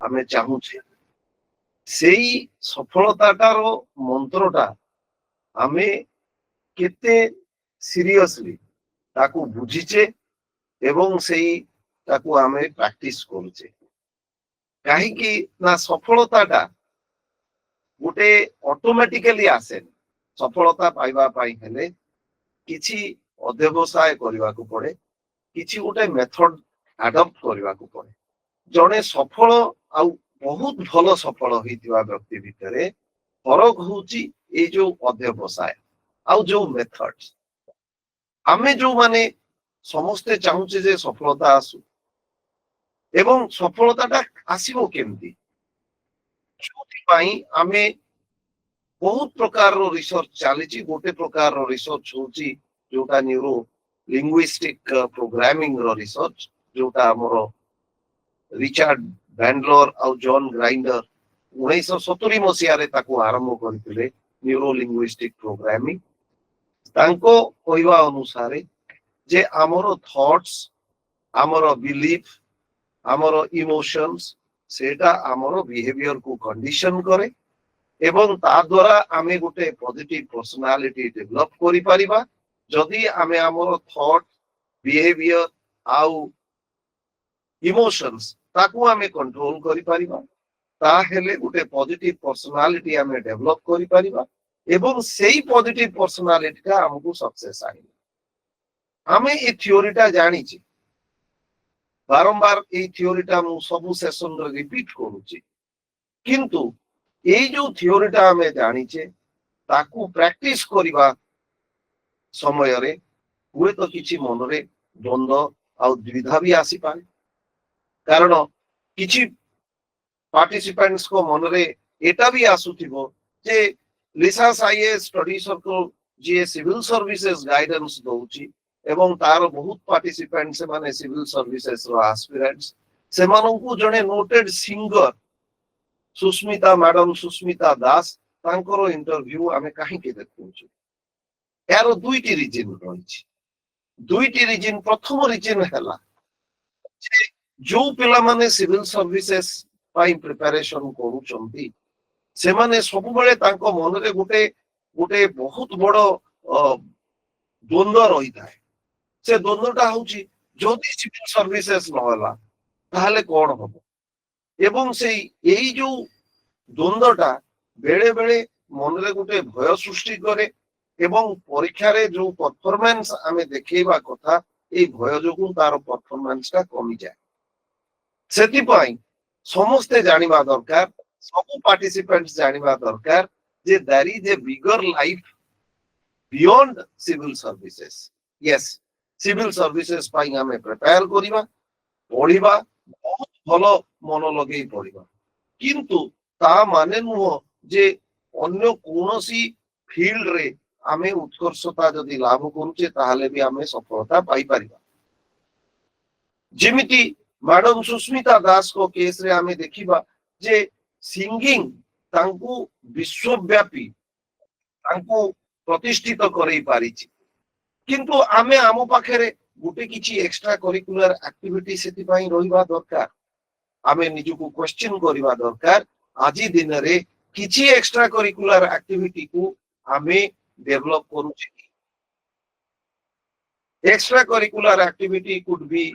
आमे चाहूचे सेई सफलताटार मंत्रटा आमे केते सीरियसली ताकू बुझीचे एवं सेई ताकू आमे प्रैक्टिस करूचे कहीं ना सफलताटा गोटे ऑटोमेटिकली आसे सफलता पाइबा पाई हेले किछि अध्यवसाय करबा को पड़े किछि गोटे मेथड एडॉप्ट करबा को पड़े जने सफल आउ बहुत भलो सफल होइतिबा व्यक्ति भितरे फरक होउची ए जो अध्यवसाय आउ जो मेथड्स आमे जो माने समस्ते चाहूचे जे सफलता आसु एवं सफलताटा आसीबो केमती जोथि पाई आमे बहुत प्रकार रो रिसर्च चलीची गोटे प्रकार रो रिसर्च होची जोटा न्यूरो लिंग्विस्टिक प्रोग्रामिंग रो रिसर्च जोटा हमरो रिचर्ड बैंडलर और जॉन ग्राइंडर 1970 मसीहा रे ताको आरंभ करथिले न्यूरो लिंग्विस्टिक प्रोग्रामिंग तांको कहवा अनुसार जे हमरो थॉट्स हमरो बिलीफ हमरो इमोशंस सेटा हमरो बिहेवियर को कंडीशन करे एवं ता द्वारा आमे गोटे पॉजिटिव पर्सनालिटी डेवलप करि परिबा जदि आमे हमरो थॉट बिहेवियर आउ इमोशंस ताकू आमे कंट्रोल करि परिबा ता हेले गोटे पॉजिटिव पर्सनालिटी आमे डेवलप करि परिबा एवं सेही पॉजिटिव पर्सनालिटी का हमकु सक्सेस आइला आमे ए थ्योरीटा जानि छी बारंबार ए थ्योरीटा मु सब सेशन रे रिपीट करूची किंतु ए जो थ्योरीटा आमे जानि छे ताकू प्रैक्टिस करिबा समय रे हुए तो किछि मन रे द्वंद्व आ द्विधा भी आसी पाए कारण किछि पार्टिसिपेंट्स को मन रे एटा भी आसुथिबो जे लिसास आईएएस स्टडी सर्कल जे सिविल सर्विसेज गाइडेंस दोउची एवं तार बहुत पार्टिसिपेंट्स माने सिविल सर्विसेज रो एस्पिरेंट्स से माननकु जने noted singer Susmita madam Susmita Das तांकर इंटरव्यू आमे काहे के देखुछु यार दुईटी रीजन रहिछि दुईटी रीजन प्रथम रीजन हला जे जो पिला माने सिविल सर्विसेज पाई प्रिपरेशन करूचंती से माने सब बेले तांको मन रे गोटे गोटे बहुत बड़ द्वंद्व रही थाए से द्वंद्वटा होची जदि सिविल सर्विसेज न होला ताहले कोन हबो एवं से एई जो द्वंद्वटा बेले बेले मन रे गोटे भय सृष्टि करे एवं परीक्षा रे जो परफॉर्मेंस आमे देखेबा कथा ए भय जोगु तार परफॉर्मेंस का कमी जाए सेति पई समस्ते जानिबा दरकार सब पार्टिसिपेंट्स जानिबा दरकार जे there is a bigger life beyond civil services yes civil services पाई आमे प्रिपेयर करिबा पढिबा बहुत भलो मन लगेई पढिबा किंतु ता माने नुह जे अन्य कोनोसी फील्ड रे आमे उत्कर्षता जदि लाभ करूचे ताहले भी आमे सफलता पाई परिबा जेमिति मैडम सुस्मिता दास को केस रे आमे देखिबा जे सिंगिंग तांकु विश्वव्यापी तांकु प्रतिष्ठित करई पारिछि किंतु आमे आमो पाखरे गुटे किछि एक्स्ट्रा करिकुलर एक्टिविटी सेति पई रहिबा दरकार आमे निजुकु क्वेश्चन करिबा दरकार आजि दिन रे किछि एक्स्ट्रा करिकुलर एक्टिविटी को आमे डेवलप करूछि extra curricular activity could be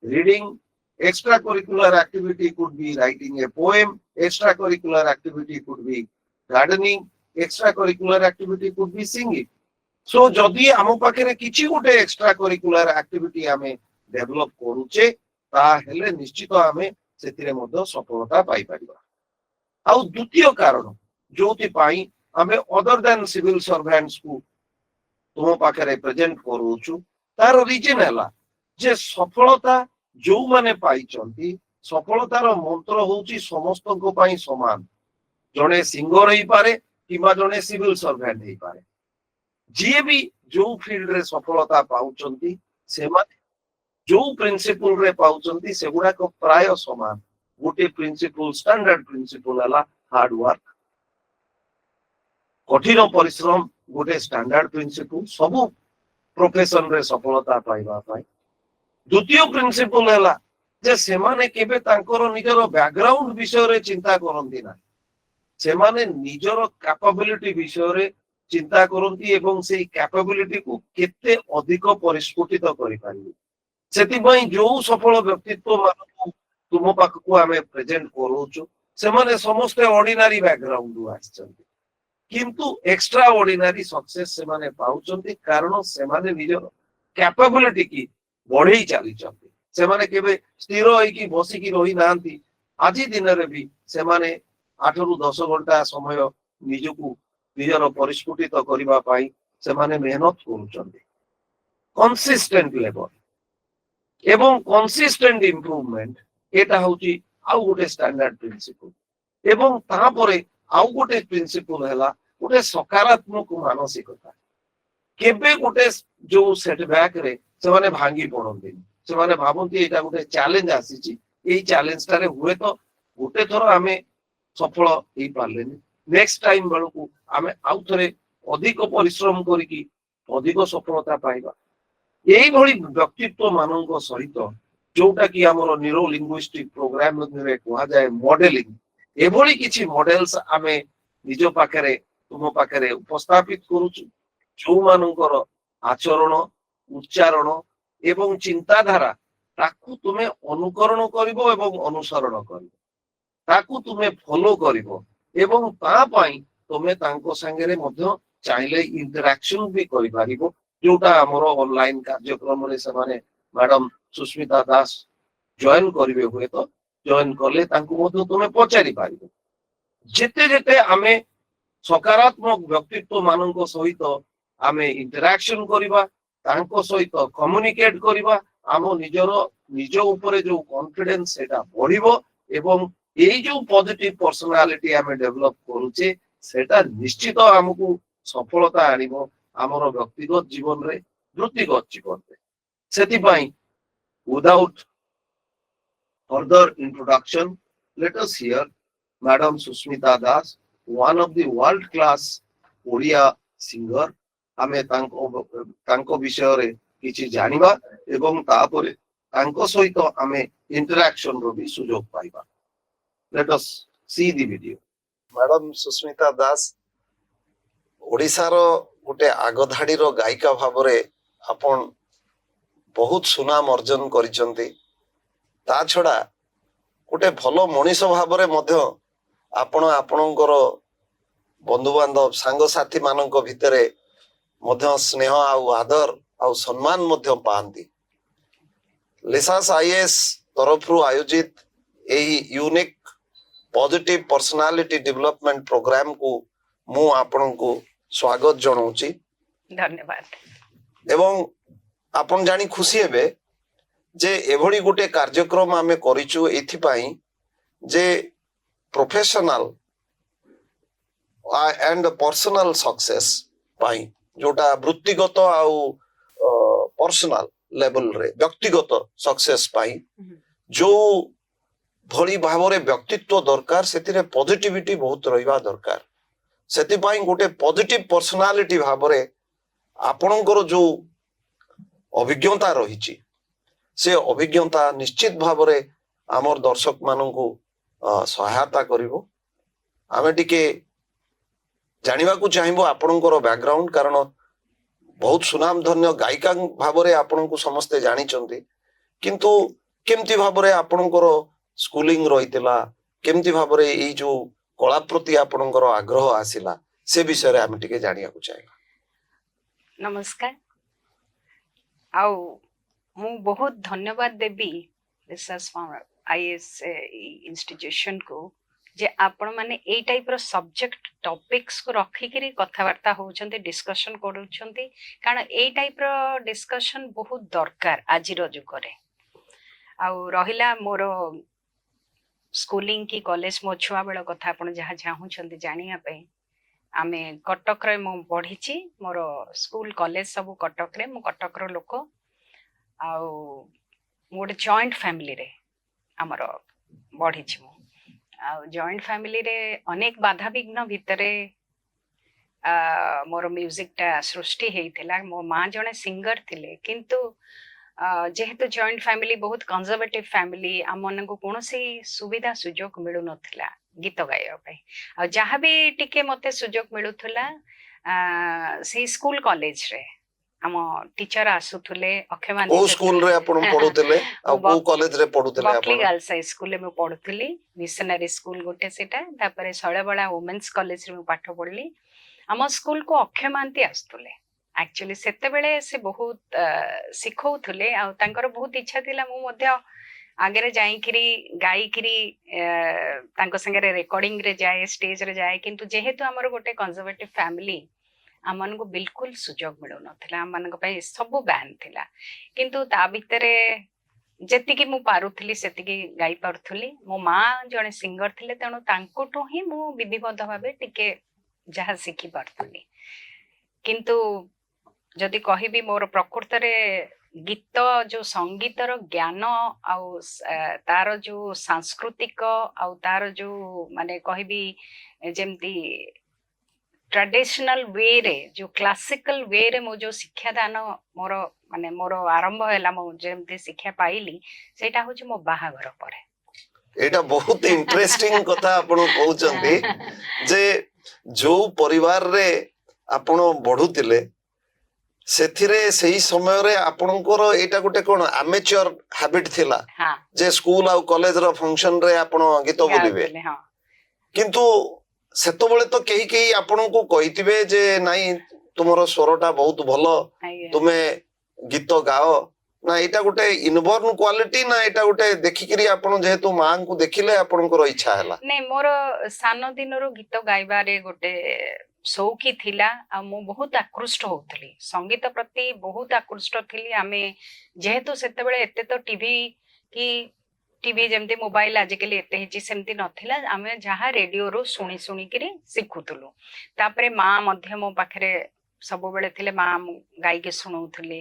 reading extracurricular activity could be writing a poem extracurricular activity could be gardening extracurricular activity could be singing so jodi amo pakhre kichi gote extracurricular activity ame develop koruche ta hele nishchito ame setire modho सफलता पाई परिबा आउ द्वितीय कारण जोति पाई ame other than civil servants को तुम पाखरे present करूछु तार reason हला जे सफलता जो माने पाइचंती सफलतार मंत्र होउची समस्त को पाई समान जने सिंगर ही पारे किबा जने सिविल सर्वेंट ही पारे जे भी जो फील्ड रे सफलता पाउचंती से माने जो प्रिंसिपल रे पाउचंती सेगुडा को प्राय समान गोटे प्रिंसिपल स्टैंडर्ड प्रिंसिपल हला हार्ड वर्क कठिन परिश्रम गोटे स्टैंडर्ड प्रिंसिपल सब प्रोफेशन रे सफलता पाइबा पाई द्वितीय प्रिंसिपल हला ଯେ ସେମାନେ କେବେ ତାଙ୍କର ନିଜର ବ୍ୟାକଗ୍ରାଉଣ୍ଡ ବିଷୟରେ ଚିନ୍ତା କରନ୍ତି ନା, ସେମାନେ ନିଜର କ୍ୟାପାବିଲିଟି ବିଷୟରେ ଚିନ୍ତା କରନ୍ତି ଏବଂ ସେଇ କ୍ୟାପାବିଲିଟିକୁ କେତେ ଅଧିକ ପରିସ୍ଫୁଟିତ କରିପାରିବେ। ସେଥିପାଇଁ ଯୋଉ ସଫଳ ବ୍ୟକ୍ତିତ୍ୱ ମାନଙ୍କୁ ତୁମ ପାଖକୁ ଆମେ ପ୍ରେଜେଣ୍ଟ କରୁଛୁ ସେମାନେ ସମସ୍ତେ ଅର୍ଡିନାରୀ ବ୍ୟାକଗ୍ରାଉଣ୍ଡରୁ ଆସିଛନ୍ତି, କିନ୍ତୁ ଏକ୍ସଟ୍ରା ଅର୍ଡିନାରୀ ସକ୍ସେସ ସେମାନେ ପାଉଛନ୍ତି କାରଣ ସେମାନେ ନିଜର କ୍ୟାପାବିଲିଟି କି ବଢେଇ ଚାଲିଛନ୍ତି। ସେମାନେ କେବେ ସ୍ଥିର ହେଇକି ବସିକି ରହିନାହାନ୍ତି। ଆଜି ଦିନରେ ବି ସେମାନେ 8ରୁ 10 ଘଣ୍ଟା ସମୟ ନିଜକୁ ନିଜର ପରିସ୍ଫୁଟିତ କରିବା ପାଇଁ ସେମାନେ ମେହନତ କରୁଛନ୍ତି। କନସିଷ୍ଟେଣ୍ଟ ଲେବଲ ଏବଂ କନସିଷ୍ଟେଣ୍ଟ ଇମ୍ପ୍ରୁଭମେଣ୍ଟ ଏଟା ହଉଛି ଆଉ ଗୋଟେ ଷ୍ଟାଣ୍ଡାର୍ଡ ପ୍ରିନ୍ସିପଲ। ଏବଂ ତାପରେ ଆଉ ଗୋଟେ ପ୍ରିନ୍ସିପଲ ହେଲା ଗୋଟେ ସକାରାତ୍ମକ ମାନସିକତା। କେବେ ଗୋଟେ ଯୋଉ ସେଟବ୍ୟାକ ରେ ସେମାନେ ଭାଙ୍ଗି ପଡନ୍ତିନି। ସେମାନେ ଭାବନ୍ତି ଏଇଟା ଗୋଟେ ଚ୍ୟାଲେଞ୍ଜ ଆସିଛି, ଏଇ ଚ୍ୟାଲେଞ୍ଜଟାରେ ହୁଏତ ଗୋଟେ ଥର ଆମେ ସଫଳ ହେଇପାରିଲେନି, ନେକ୍ସଟ ଟାଇମ ବେଳକୁ ଆମେ ଆଉ ଥରେ ଅଧିକ ପରିଶ୍ରମ କରିକି ଅଧିକ ସଫଳତା ପାଇବା। এইଭଳି ବ୍ୟକ୍ତିତ୍ୱ ମାନଙ୍କ ସହିତ ଯୋଉଟା କି ଆମର ନ୍ୟୁରୋ ଲିଙ୍ଗୁଇଷ୍ଟିକ ପ୍ରୋଗ୍ରାମିଂରେ କୁହାଯାଏ ମଡେଲିଂ, ଏଭଳି କିଛି ମଡେଲ୍ସ ଆମେ ନିଜ ପାଖରେ ତୁମ ପାଖରେ ଉପସ୍ଥାପିତ କରୁଛୁ ଯୋଉମାନଙ୍କର ଆଚରଣ, ଉଚ୍ଚାରଣ ଏବଂ ଚିନ୍ତାଧାରା ତାକୁ ତୁମେ ଅନୁକରଣ କରିବ ଏବଂ ଅନୁସରଣ କରିବ, ତାକୁ ତୁମେ ଫଲୋ କରିବ ଏବଂ ତା ପାଇଁ ତୁମେ ତାଙ୍କ ସାଙ୍ଗରେ ମଧ୍ୟ ଚାହିଁଲେ ଇଣ୍ଟରାକ୍ସନ ବି କରିପାରିବ। ଯୋଉଟା ଆମର ଅନଲାଇନ କାର୍ଯ୍ୟକ୍ରମରେ ସେମାନେ ମ୍ୟାଡମ ସୁସ୍ମିତା ଦାସ ଜଏନ କରିବେ, ହୁଏତ ଜଏନ କଲେ ତାଙ୍କୁ ମଧ୍ୟ ତୁମେ ପଚାରି ପାରିବ। ଯେତେ ଯେତେ ଆମେ ସକାରାତ୍ମକ ବ୍ୟକ୍ତିତ୍ୱ ମାନଙ୍କ ସହିତ ଆମେ ଇଣ୍ଟରାକ୍ସନ କରିବା, ତାଙ୍କ ସହିତ କମ୍ୟୁନିକେଟ କରିବା, ଆମ ନିଜର ନିଜ ଉପରେ ଯୋଉ କନଫିଡେନ୍ସ ସେଟା ବଢିବ ଏବଂ ଏଇ ଯୋଉ ପଜିଟିଭ ପର୍ସନାଲିଟି ଆମେ ଡେଭଲପ କରୁଛେ ସେଟା ନିଶ୍ଚିତ ଆମକୁ ସଫଳତା ଆଣିବ ଆମର ବ୍ୟକ୍ତିଗତ ଜୀବନରେ, ବୃତ୍ତିଗତ ଜୀବନରେ। ସେଥିପାଇଁ without further introduction, let us hear Madam Susmita Das, one of the world class Odia singer। ଆମେ ତାଙ୍କ ବିଷୟରେ କିଛି ଜାଣିବା ଏବଂ ତାପରେ ତାଙ୍କ ସହିତ ଆମେ ଇଣ୍ଟରାକ୍ସନ ର ବି ସୁଯୋଗ ପାଇବା। Let us see the video। Madam Susmita Das ଓଡ଼ିଶାର ଗୋଟେ ଆଗଧାଡିର ଗାୟିକା ଭାବରେ ଆପଣ ବହୁତ ସୁନାମ ଅର୍ଜନ କରିଛନ୍ତି। ତା ଛଡା ଗୋଟେ ଭଲ ମଣିଷ ଭାବରେ ମଧ୍ୟ ଆପଣ ଆପଣଙ୍କର ବନ୍ଧୁବାନ୍ଧବ ସାଙ୍ଗସାଥି ମାନଙ୍କ ଭିତରେ ମଧ୍ୟ ସ୍ନେହ ଆଉ ଆଦର ଆଉ ସମ୍ମାନ ମଧ୍ୟ ପାଆନ୍ତି। ଲିସାସ ଆଇଏଏସ୍ ତରଫରୁ ଆୟୋଜିତ ଏହି ୟୁନିକ୍ ପଜିଟିଭ ପର୍ସନାଲିଟି ଡେଭଲପମେଣ୍ଟ ପ୍ରୋଗ୍ରାମକୁ ମୁଁ ଆପଣଙ୍କୁ ସ୍ୱାଗତ ଜଣାଉଛି। ଧନ୍ୟବାଦ। ଏବଂ ଆପଣ ଜାଣି ଖୁସି ହେବେ ଯେ ଏଭଳି ଗୋଟେ କାର୍ଯ୍ୟକ୍ରମ ଆମେ କରିଛୁ ଏଥିପାଇଁ ଯେ ପ୍ରଫେସନାଲ ଆଣ୍ଡ ପର୍ସନାଲ ସକ୍ସେସ୍ ପାଇଁ, ଯୋଉଟା ବୃତ୍ତିଗତ ଆଉ ପର୍ସନାଲ ଲେଭେଲରେ ବ୍ୟକ୍ତିଗତ ସକ୍ସେସ୍ ପାଇଁ ଯୋଉ ଭଳି ଭାବରେ ବ୍ୟକ୍ତିତ୍ୱ ଦରକାର ସେଥିରେ ପଜିଟିଭିଟି ବହୁତ ରହିବା ଦରକାର। ସେଥିପାଇଁ ଗୋଟେ ପଜିଟିଭ ପର୍ସନାଲିଟି ଭାବରେ ଆପଣଙ୍କର ଯୋଉ ଅଭିଜ୍ଞତା ରହିଛି ସେ ଅଭିଜ୍ଞତା ନିଶ୍ଚିତ ଭାବରେ ଆମର ଦର୍ଶକ ମାନଙ୍କୁ ସହାୟତା କରିବ। ଆମେ ଟିକେ ଜାଣିବାକୁ ଚାହିଁବୁ ଆପଣଙ୍କର ବ୍ୟାକଗ୍ରାଉଣ୍ଡ, କାରଣ ବହୁତ ସୁନାମ ଧନ୍ୟ ଗାୟିକା ଭାବରେ ଆପଣଙ୍କୁ ସମସ୍ତେ ଜାଣିଛନ୍ତି, କିନ୍ତୁ କେମିତି ଭାବରେ ଆପଣଙ୍କର ସ୍କୁଲିଂ ରହିଥିଲା, କେମିତି ଭାବରେ ଏଇ ଯୋଉ କଳା ପ୍ରତି ଆପଣଙ୍କର ଆଗ୍ରହ ଆସିଲା ସେ ବିଷୟରେ ଆମେ ଟିକେ ଜାଣିବାକୁ ଚାହିଁବା। ନମସ୍କାର। ଆଉ ମୁଁ ବହୁତ ଧନ୍ୟବାଦ ଦେବି ରିସର୍ଚ୍ଚ ଆଇଏଏସ୍ ଇନଷ୍ଟିଟ୍ୟୁସନ କୁ ଯେ ଆପଣ ମାନେ ଏଇ ଟାଇପର ସବଜେକ୍ଟ ଟପିକ୍ସ କୁ ରଖିକିରି କଥାବାର୍ତ୍ତା ହଉଛନ୍ତି, ଡିସ୍କସନ କରୁଛନ୍ତି, କାରଣ ଏଇ ଟାଇପର ଡିସ୍କସନ ବହୁତ ଦରକାର ଆଜିର ଯୁଗରେ। ଆଉ ରହିଲା ମୋର ସ୍କୁଲିଂ କି କଲେଜ, ମୋ ଛୁଆ ବେଳ କଥା ଆପଣ ଯାହା ଚାହୁଁଛନ୍ତି ଜାଣିବା ପାଇଁ, ଆମେ କଟକରେ ମୁଁ ପଢିଛି, ମୋର ସ୍କୁଲ କଲେଜ ସବୁ କଟକରେ, ମୁଁ କଟକର ଲୋକ। ଆଉ ମୁଁ ଗୋଟେ ଜଏଣ୍ଟ ଫ୍ୟାମିଲିରେ ଆମର ବଢିଛି ମୁଁ। ଆଉ ଜଏଣ୍ଟ ଫ୍ୟାମିଲିରେ ଅନେକ ବାଧାବିଘ୍ନ ଭିତରେ ମୋର ମ୍ୟୁଜିକଟା ସୃଷ୍ଟି ହେଇଥିଲା। ମୋ ମା ଜଣେ ସିଙ୍ଗର ଥିଲେ, କିନ୍ତୁ जेहेतु जॉइंट फैमिली बहुत कंजर्वेटिव फैमिली आम मन को कौन सुविधा सुजोग मिलु नथिला गीत गाइबा पई आ जहाँ भी टिके मते सुजोग मिलुथला से स्कूल कॉलेज रे आम टीचर आसुथुले अक्षयमान को स्कूल रे आपण पढुतले आ को कॉलेज रे पढुतले बकली आपण गर्ल्स हाई स्कूल में पढ़ुली मिशनरी स्कूल गोटे सेटा तापर शैलबाला वुमेन्स कॉलेज रे पाठ पढ़ली आम स्कूल को अक्षय महांती आसुले एक्चुअली सेते बेले से बहुत शिखौले आ तांकर बहुत इच्छा थिला मु मध्य आगे जाइकिरी गाइकिरी तांको संगे रेकॉर्डिंग रे जाए स्टेज रे जाए किंतु जेहेतु हमर गोटे कंजर्वेटिव फैमिली आमन को बिल्कुल सुजोग मिलु नथिला आमन को पई सब बैन थिला किंतु ता भितरे जेतिकी मु पारुथली सेतिकी गाई पारुथली मो माँ जने सिंगर थिले तेणु तांकोटो ही मु विधिबद्ध भाबे टिके जहा शिखी पारुथली किंतु जदि कहिबी मोर प्रकृत रे गीत जो संगीतर ज्ञान आउ तार जो सांस्कृतिक आउ तार जो माने कहिबी जेमती ट्रेडिशनल वे रे जो क्लासिकल वे रे मो जो शिक्षा दान मोर माने मोर आरंभ हैला मो जेमती शिक्षा पाइली सेटा होची मो बाहागर परे एटा बहुत इंटरेस्टिंग कथा आपण कहउचंती जे जो परिवार रे आपण बढ़ुतिले सेथिरे सही समय रे आपणकर एटा गोटे कोन अमेच्योर हैबिट थिला हां जे स्कूल आ कॉलेज रो फंक्शन रे आपण गीत बोलिबे हां किंतु सेतबेले तो केही केही आपण को कहितिबे जे नाही तुमरो स्वरटा बहुत भलो तुमे गीत गाओ ना एटा गोटे इनबॉर्न क्वालिटी ना एटा गोटे देखिकरी आपण जेहेतु मां को देखिले आपणकर इच्छा हैला नहीं मोर सान दिन गीत गाइबा रे गोटे शौकी थिला आ मु बहुत आकृष्ट होतली संगीत प्रति बहुत आकृष्ट थिली आमे जेहेतु सेते बेले एते तो टीवी जेमती मोबाइल आजिकली एते हिची सेमती नथिला आमे जहा रेडियो रो सुनी सुनी करी सिखुतलु तापरे मां मध्य मो पाखरे सब बेले थिले मां गाई के सुनौथले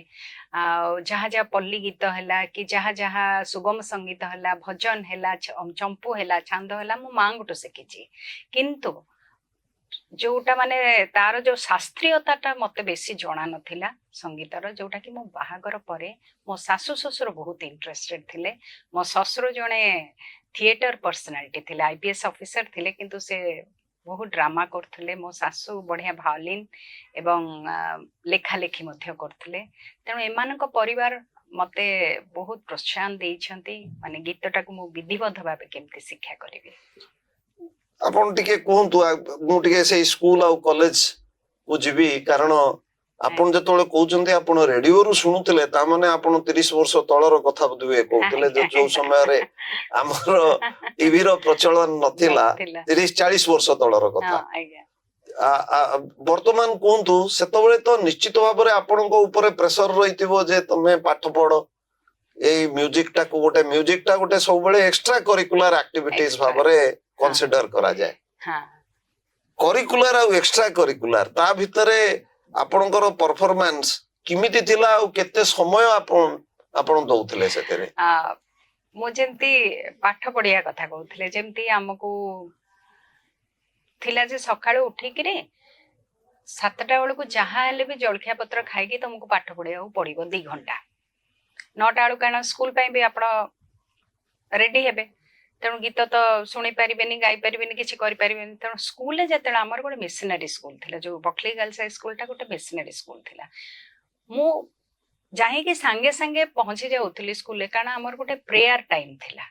आ जहा जहा पल्ली गीत हैला कि जहा जहा सुगम संगीत हैला भजन हैला चंपू हैला छांद हैला मो मां गोटो सिखिची किंतु जोटा माने तार जो शास्त्रीयता मते बेसी जणा नथिला संगीतर जोटा कि मो बाहागर परे मो सासु ससुर बहुत इंटरेस्टेड थिले मो ससुर जणे थिएटर पर्सनालिटी थिले आईपीएस ऑफिसर थिले किंतु से बहुत ड्रामा करथिले मो सासु बढ़िया भायोलिन एवं लेखा लेखी मध्य करथिले तेणु एमानक परिवार मते बहुत प्रोत्साहन देइछंती माने गीतटा को मो विधिबद्ध भाबे केमती शिक्षा करिवे आपण टिके कहंतु मु टिके से स्कूल आ कॉलेज को जीवी कारण आपण जतोले कहउचंती आपण रेडियो रु सुनुतले ता माने आपण 30 वर्ष तळर कथा बुझुए कहउतले जो समय रे हमर टीवी रो प्रचलन नथिला 30 40 वर्ष तळर कथा वर्तमान कहंतु सेतबेले तो निश्चित भाबरे आपण को ऊपर प्रेशर रहितिबो जे तमे पाठ पढो ए म्यूजिक टा को गोटे सब बेले एक्स्ट्रा करिकुलर एक्टिविटीज भाबरे कंसीडर करा जाए हां करिकुलर आ एक्स्ट्रा करिकुलर ता भितरे आपनकर परफॉर्मेंस किमिति थिला आ केते समय आपण दउथले सेतेरे मो जेमती पाठ पढ़िया कथा कहउथले जेमती हमकू थिला जे सकाळू उठी किरे 7टा बेलू जहाँ हेले भी जलखिया पत्र खाई तुमको पाठ पढ़िया पड़ो 2 घंटा 9टा बेलू कारण स्कूल भी आप रेडी हेबे तेणु गीत तो शुणी पारे गाई पारे किसी तेणु स्कूल जो आमर गोटे मिशनरी स्कूल थिला जो बकली गर्ल्स हाई स्कूल गोटे मिशनरी स्कूल थिला मु जाइए सांगे सांगे पहुंची जाऊली स्कूल कारण आमर गोटे प्रेयर टाइम थिला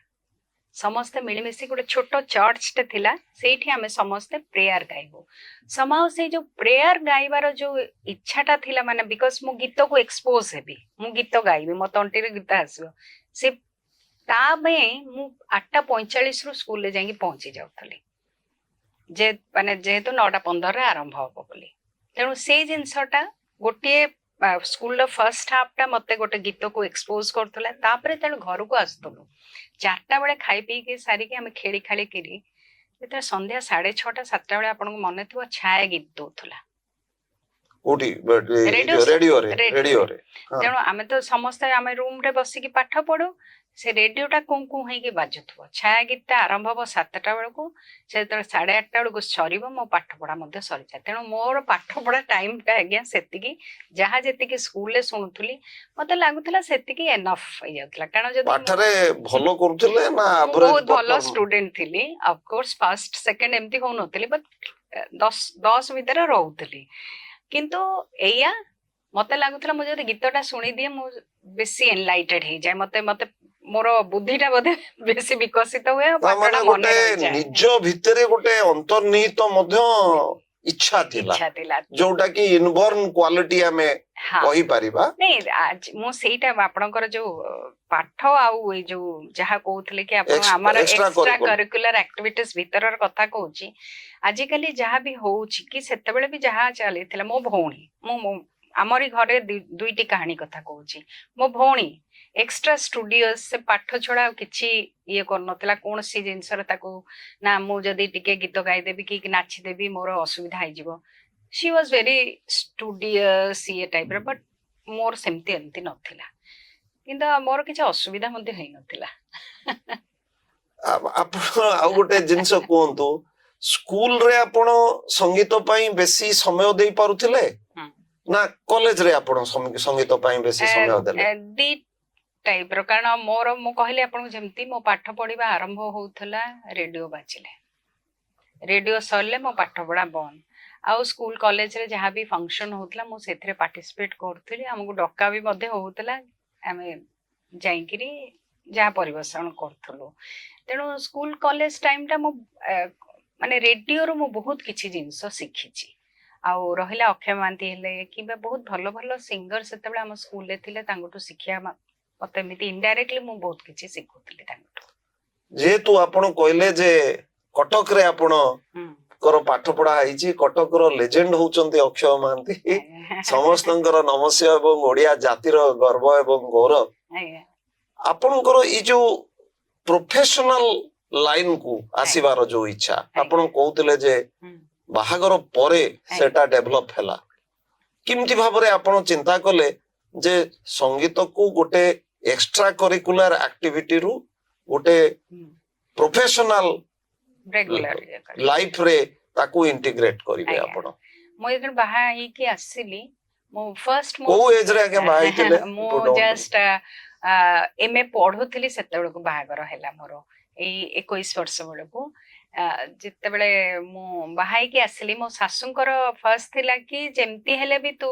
समस्ते मिलमिशी गोटे छोट चर्चटे थिला सेठी आमे समस्ते प्रेयर गाइबो समाउ से जो प्रेयर गाइबार जो इच्छाटा थिला माने बिकॉज मु गीत को एक्सपोज हेबी मु गीत गाइबी मो तंटी रे गीत आसीबो से ताबे मु 8:45 रु स्कूल ले जाई पहुंची जाउथली जे माने जेहेतु 9:15 रे आरंभ होबो बोली तेणु से जिनसटा गोटे स्कूल फर्स्ट हाफ टा मते गोटे गीत को एक्सपोज करथला तापरे तेणु घर को आस्तलु 4टा बेले खाई पी के सारी के हम खेली खाली करी संध्या 6:30 7टा बेले आपन को मन थो छाया गीत दोथला କୋଉଠି Radio- ରେଡିଓରେ radio- ରେଡିଓରେ ହଁ। ତେଣୁ ଆମେ ତ ସମସ୍ତେ ଆମେ ରୁମ ରେ ବସିକି ପାଠ ପଢୁ, ସେ ରେଡିଓଟା କୁଁ କୁଁ ହେଇକି ବାଜୁଥିବ। ଛାୟା ଗୀତଟା ଆରମ୍ଭ ହବ 7ଟା ବେଳକୁ, ସେ ଯେତେବେଳେ 8:30 ବେଳକୁ ସରିବ ମୋ ପାଠ ପଢା ମଧ୍ୟ ସରିଯାଏ। ତେଣୁ ମୋର ପାଠ ପଢା ଟାଇମଟା ଆଜ୍ଞା ସେତିକି, ଯାହା ଯେତିକି ସ୍କୁଲରେ ଶୁଣୁଥିଲି ମତେ ଲାଗୁଥିଲା ସେତିକି ଏନଫ ହେଇଯାଉଥିଲା। କାରଣ ଯଦି ପାଠରେ ଭଲ କରୁଥିଲେ ନା ମୁଁ ଆଭରେଜ ବହୁତ ଭଲ ଷ୍ଟୁଡେଣ୍ଟ ଥିଲି, ଅଫକୋର୍ସ ଫାର୍ଷ୍ଟ ସେକେଣ୍ଡ ଏମିତି ହଉନଥିଲି, ବଟ୍ 10 ଭିତରେ ରହୁଥିଲି। କିନ୍ତୁ ଏଇଆ ମତେ ଲାଗୁଥିଲା ମୁଁ ଯଦି ଗୀତଟା ଶୁଣିଦିଏ ମୁଁ ବେଶୀ ଏନଲାଇଟେଡ ହେଇଯାଏ, ମତେ ମତେ ମୋର ବୁଦ୍ଧିଟା ବୋଧେ ବେଶୀ ବିକଶିତ ହୁଏ ଆଉ ତାମାନେ ପାଠଟା ଗୋଟେ ମନେ ରହିଯାଏ। ନିଜ ଭିତରେ ଗୋଟେ ଅନ୍ତର୍ନିହିତ ମଧ୍ୟ ଇଚ୍ଛା ଥିଲା, ଇଚ୍ଛା ଥିଲା। ଯୋଉଟା କି ଇନବର୍ନ କ୍ୱାଲିଟି ଆମେ ହଁ କହିପାରିବା। ନାଇଁ ମୁଁ ସେଇଟା ଆପଣଙ୍କର ଯୋଉ ପାଠ ଆଉ ଏଇ ଯୋଉ ଯାହା କହୁଥିଲେ କି ଆପଣ ଆମର extra extra curricular। Curricular activities ଭିତରର କଥା କହୁଛି। ଆଜିକାଲି ଯାହା ବି ହଉଛି କି ସେତେବେଳେ ବି ଯାହା ଚାଲିଥିଲା, ମୋ ଭଉଣୀ ଆମରି ଘରେ ଦୁଇଟି କାହାଣୀ କଥା କହୁଛି। ମୋ ଭଉଣୀ ଏକ୍ସଟ୍ରା ଷ୍ଟୁଡିଓସ୍, ସେ ପାଠ ଛଡା ଆଉ କିଛି ଇଏ କରୁନଥିଲା କୌଣସି ଜିନିଷରେ ତାକୁ, ନା ମୁଁ ଯଦି ଟିକେ ଗୀତ ଗାଇଦେବି କି ନାଚିଦେବି ମୋର ଅସୁବିଧା ହେଇଯିବ। ସି ୱାଜ ଭେରି ଷ୍ଟୁଡିୟସ୍ ଇଏ ଟାଇପର, ବଟ୍ ମୋର ସେମିତି ଏମିତି ନଥିଲା, କିନ୍ତୁ ମୋର କିଛି ଅସୁବିଧା ମଧ୍ୟ ହେଇନଥିଲା। ଆପଣ ଆଉ ଗୋଟେ ଜିନିଷ କୁହନ୍ତୁ, ସ୍କୁଲରେ ଆପଣ ସଙ୍ଗୀତ ପାଇଁ ବେଶୀ ସମୟ ଦେଇ ପାରୁଥିଲେ ନା କଲେଜରେ ଆପଣ ସଙ୍ଗୀତ ପାଇଁ ବେଶୀ ସମୟ ଦେଲେ? ଦି ଟାଇପର, କାରଣ ମୁଁ କହିଲି ଆପଣଙ୍କୁ ଯେମିତି ମୋ ପାଠ ପଢିବା ଆରମ୍ଭ ହଉଥିଲା ରେଡିଓ ବାଜିଲେ, ରେଡିଓ ସରିଲେ ମୋ ପାଠ ପଢା ବନ୍ଦ। ଆଉ ସ୍କୁଲ କଲେଜରେ ଯାହା ବି ଫଙ୍କସନ ହଉଥିଲା ମୁଁ ସେଥିରେ ପାର୍ଟିସିପେଟ କରୁଥିଲି, ଆମକୁ ଡକା ବି ମଧ୍ୟ ହଉଥିଲା, ଆମେ ଯାଇକିରି ଯାହା ପରିବେଷଣ କରୁଥିଲୁ। ତେଣୁ ସ୍କୁଲ କଲେଜ ଟାଇମଟା ମୁଁ ମାନେ ରେଡିଓରୁ ମୁଁ ବହୁତ କିଛି ଜିନିଷ ଶିଖିଛି। ଆଉ ରହିଲା ଅକ୍ଷୟ ମହାନ୍ତି ହେଲେ କିମ୍ବା ବହୁତ ଭଲ ଭଲ ସିଙ୍ଗର ସେତେବେଳେ ଆମ ସ୍କୁଲରେ ଥିଲେ, ତାଙ୍କଠୁ ଶିଖିବା ମତେ ଏମିତି ଇନଡାଇରେକ୍ଟଲି ମୁଁ ବହୁତ କିଛି ଶିଖୁଥିଲି ତାଙ୍କଠୁ। ଯେହେତୁ ଆପଣ କହିଲେ ଯେ କଟକରେ ଆପଣଙ୍କର ପାଠ ପଢା ହେଇଛି, କଟକର ଲେଜେଣ୍ଡ ହଉଛନ୍ତି ଅକ୍ଷୟ ମହାନ୍ତି, ସମସ୍ତଙ୍କର ନମସ୍ୟ ଏବଂ ଓଡିଆ ଜାତିର ଗର୍ବ ଏବଂ ଗୌରବ। ଆପଣଙ୍କର ଏଇ ଯୋଉ ପ୍ରଫେସନାଲ ଲାଇନ କୁ ଆସିବାର ଯୋଉ ଇଚ୍ଛା, ଆପଣ କହୁଥିଲେ ଯେ ବାହାଘର ପରେ ସେଟା ଡେଭଲପ ହେଲା, କେମିତି ଭାବରେ ଆପଣ ଚିନ୍ତା କଲେ ଯେ ସଙ୍ଗୀତକୁ ଗୋଟେ ଏକ୍ସଟ୍ରା କରିକୁଲାର ଆକ୍ଟିଭିଟିରୁ ଗୋଟେ ପ୍ରୋଫେସନାଲ ଲାଇଫରେ ତାକୁ ଇଣ୍ଟିଗ୍ରେଟ କରିବେ ଆପଣ? ମୁଁ ଯେତେବେଳେ ବାହା ହେଇକି ଆସିଲି, ମୁଁ ଫାର୍ଷ୍ଟ କୋଉ ଏଜରେ ଆଜ୍ଞା ବାହା ହେଇଥିଲେ? ମୁଁ ଜଷ୍ଟ MA ପଢୁଥିଲି ସେତେବେଳକୁ ବାହାଘର ହେଲା ମୋର, ଏଇ 21 ବର୍ଷ ବେଳକୁ। ଯେତେବେଳେ ମୁଁ ବାହା ହେଇକି ଆସିଲି, ମୋ ଶାଶୁଙ୍କର ଫାର୍ଷ୍ଟ ଥିଲା କି ଯେମିତି ହେଲେ ବି ତୁ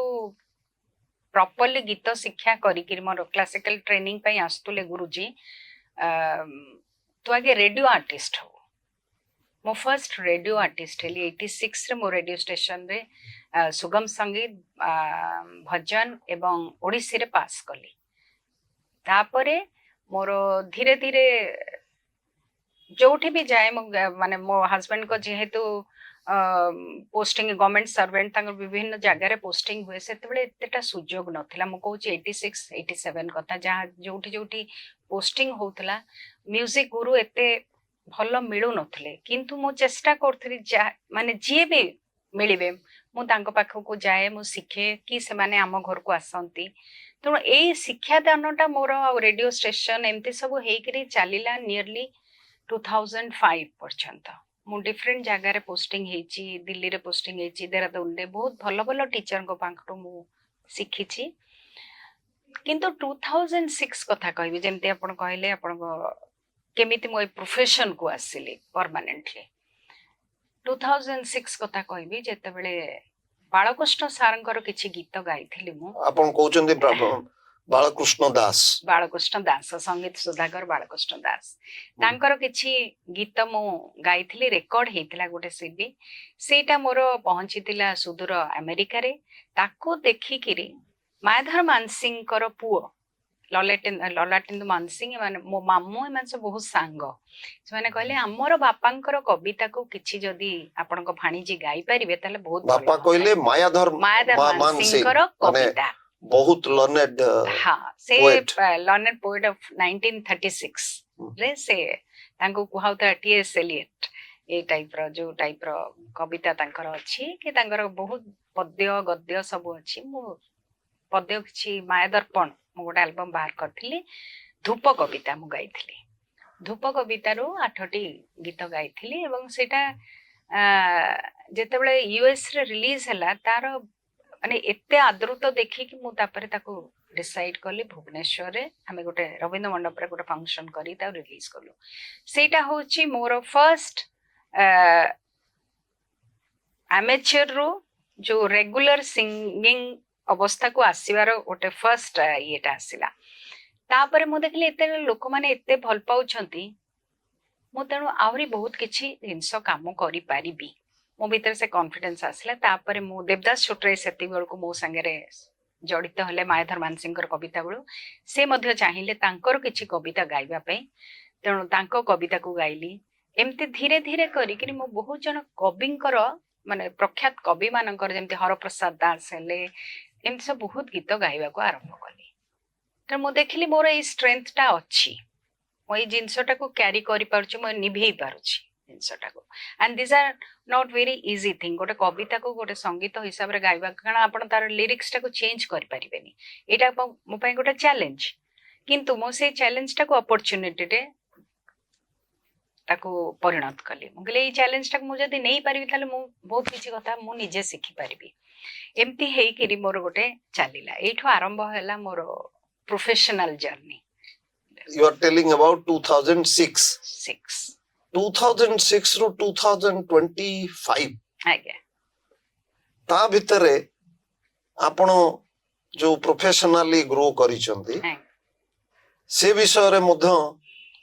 ପ୍ରପରଲି ଗୀତ ଶିକ୍ଷା କରିକି, ମୋର କ୍ଲାସିକାଲ ଟ୍ରେନିଂ ପାଇଁ ଆସୁଥିଲେ ଗୁରୁଜୀ, ତୁ ଆଗେ ରେଡିଓ ଆର୍ଟିଷ୍ଟ ହବୁ। ମୁଁ ଫାର୍ଷ୍ଟ ରେଡିଓ ଆର୍ଟିଷ୍ଟ ହେଲି 86ରେ। ମୋ ରେଡିଓ ଷ୍ଟେସନରେ ସୁଗମ ସଙ୍ଗୀତ, ଭଜନ ଏବଂ ଓଡ଼ିଶୀରେ ପାସ୍ କଲି। ତାପରେ ମୋର ଧୀରେ ଧୀରେ ଯୋଉଠି ବି ଯାଏ, ମାନେ ମୋ ହଜବେଣ୍ଡଙ୍କ ଯେହେତୁ ପୋଷ୍ଟିଂ ଗଭର୍ଣ୍ଣମେଣ୍ଟ ସର୍ଭେଣ୍ଟ, ତାଙ୍କର ବିଭିନ୍ନ ଜାଗାରେ ପୋଷ୍ଟିଂ ହୁଏ, ସେତେବେଳେ ଏତେଟା ସୁଯୋଗ ନଥିଲା। ମୁଁ କହୁଛି 86 87 କଥା, ଯାହା ଯୋଉଠି ଯୋଉଠି ପୋଷ୍ଟିଂ ହଉଥିଲା ମ୍ୟୁଜିକ ଗୁରୁ ଏତେ ଭଲ ମିଳୁନଥିଲେ, କିନ୍ତୁ ମୁଁ ଚେଷ୍ଟା କରୁଥିଲି ମାନେ ଯିଏ ବି ମିଳିବେ ମୁଁ ତାଙ୍କ ପାଖକୁ ଯାଏ, ମୁଁ ଶିଖେ କି ସେମାନେ ଆମ ଘରକୁ ଆସନ୍ତି। ତେଣୁ ଏଇ ଶିକ୍ଷାଦାନଟା ମୋର ଆଉ ରେଡିଓ ଷ୍ଟେସନ ଏମିତି ସବୁ ହେଇକିରି ଚାଲିଲା ନିୟରଲି 2005 ପର୍ଯ୍ୟନ୍ତ। ମୁଁ ଡିଫରେଣ୍ଟ ଜାଗାରେ ପୋଷ୍ଟିଂ ହେଇଛି, ଦିଲ୍ଲୀରେ ପୋଷ୍ଟିଂ ହେଇଛି, ଦେହରାଦୁନରେ, ବହୁତ ଭଲ ଭଲ ଟିଚରଙ୍କ ପାଖରୁ ମୁଁ ଶିଖିଛି। କିନ୍ତୁ 2006 କଥା କହିବି, ଯେମିତି ଆପଣ କହିଲେ ଆପଣଙ୍କ କେମିତି ମୁଁ ଏ ପ୍ରୋଫେସନକୁ ଆସିଲି ପରମାନେଣ୍ଟଲି। 2006 କଥା କହିବି, ଯେତେବେଳେ ବାଳକୃଷ୍ଣ ସାରଙ୍କର କିଛି ଗୀତ ଗାଇଥିଲି ମୁଁ। ଆପଣ କହୁଛନ୍ତି ବାଳକୃଷ୍ଣ ଦାସ? ବାଳକୃଷ୍ଣ ଦାସ, ସଙ୍ଗୀତ ସୁଧାକର ବାଳକୃଷ୍ଣ ଦାସ, ତାଙ୍କର କିଛି ଗୀତ ମୁଁ ଗାଇଥିଲି, ରେକର୍ଡ ହେଇଥିଲା ଗୋଟେ CD। ସେଇଟା ମୋର ପହଞ୍ଚିଥିଲା ସୁଦୂର ଆମେରିକାରେ। ତାକୁ ଦେଖିକିରି ମାୟାଧର ମାନସିଂଙ୍କର ପୁଅ ଲଲାଟେନ୍ଦୁ ମାନସିଂ, ଏମାନେ ମୋ ମାମୁଁ, ଏମାନେ ସବୁ ବହୁତ ସାଙ୍ଗ। ସେମାନେ କହିଲେ ଆମର ବାପାଙ୍କର କବିତାକୁ କିଛି ଯଦି ଆପଣଙ୍କ ଭାଣିଜୀ ଗାଇପାରିବେ ତାହେଲେ ବହୁତ ଭଲ। ବାପା କହିଲେ ମାୟାଧର ମାନସିଂଙ୍କର କବିତା, ବହୁତ ଲର୍ନେଡ, ହଁ, ସେ ଲର୍ନେଡ ପୋଏଟ ଅଫ 1936 ରେ, ସେ ତାଙ୍କୁ କୁହାଉଥିଲା T.S. ଏଲିୟଟ। ए टाइप रो जो टाइप रो कविता तांकर अछि कि तांकर बहुत पद्य गद्य सब अछि मु पद्य किछि माया दर्पण मु गोटे एल्बम बाहर करथिली धूप कविता मु गाइथिली धूप कवितारू 8टी गीत गाइथिली एवं सेटा जेतेबेले यूएस रे रिलीज हला तार माने एते आदृत देखि कि मु तापरे ताको डिसाइड कली भुवनेश्वर रे हमें गोटे रविंद्र मंडप रे गोटे फंक्शन करी ता रिलीज कलु सेटा होची मोर फर्स्ट एमेचर रो जो रेगुलर सिंगिंग अवस्था को आसीबार गोटे फर्स्ट येटा आसिला तापर मु देखली एते लोक माने एते भल पाउछंती मु तेणु आहरी बहुत किछि जिनस काम करि पारिबी मो भीतर से कॉन्फिडेंस आसला तापर मु देवदास छोटरे सेति बेल को मो संगे जड़ित हले मायाधर मानसिंहर कविता बेलू से मध्य चाहिए तांकर किछि कविता गाइबा पई तेणु तांको कविता को गाइली एमती धीरे धीरे करी मो बहुत जन कविंकर माने प्रख्यात कवि मानकर जेमती हरप्रसाद दास हेले एमती सब बहुत गीत गाइबा को आरंभ कली तो मु देखली मोर ए स्ट्रेंथ टा अछि मो ए जिंसटा को कैरी करि पारुछि मो निभेई पारुछि जिंसटा को and this are not very easy thing गोटे कविता को गोटे संगीत हिसाब रे गाइबा कारण आपण तार लिरिक्स टा को चेंज करि परिबेनी एटा मो पई गोटे चैलेंज किंतु मो से चैलेंज टा को अपॉर्चुनिटी रे ताको परिणत कली मु कहले ए चैलेंज टा मु जदी नै पारिबी ताले मु बहुत किछि कथा मु निजे सिखि पारिबी एमती हेई किरी मोर गोटे चलिला एठो आरंभ हैला मोर professional journey You are telling about 2006. 6 2006 ରୁ 2025 आगे ता भितरे आपण जो प्रोफेशनली ग्रो करिसंती से विषय रे मध्य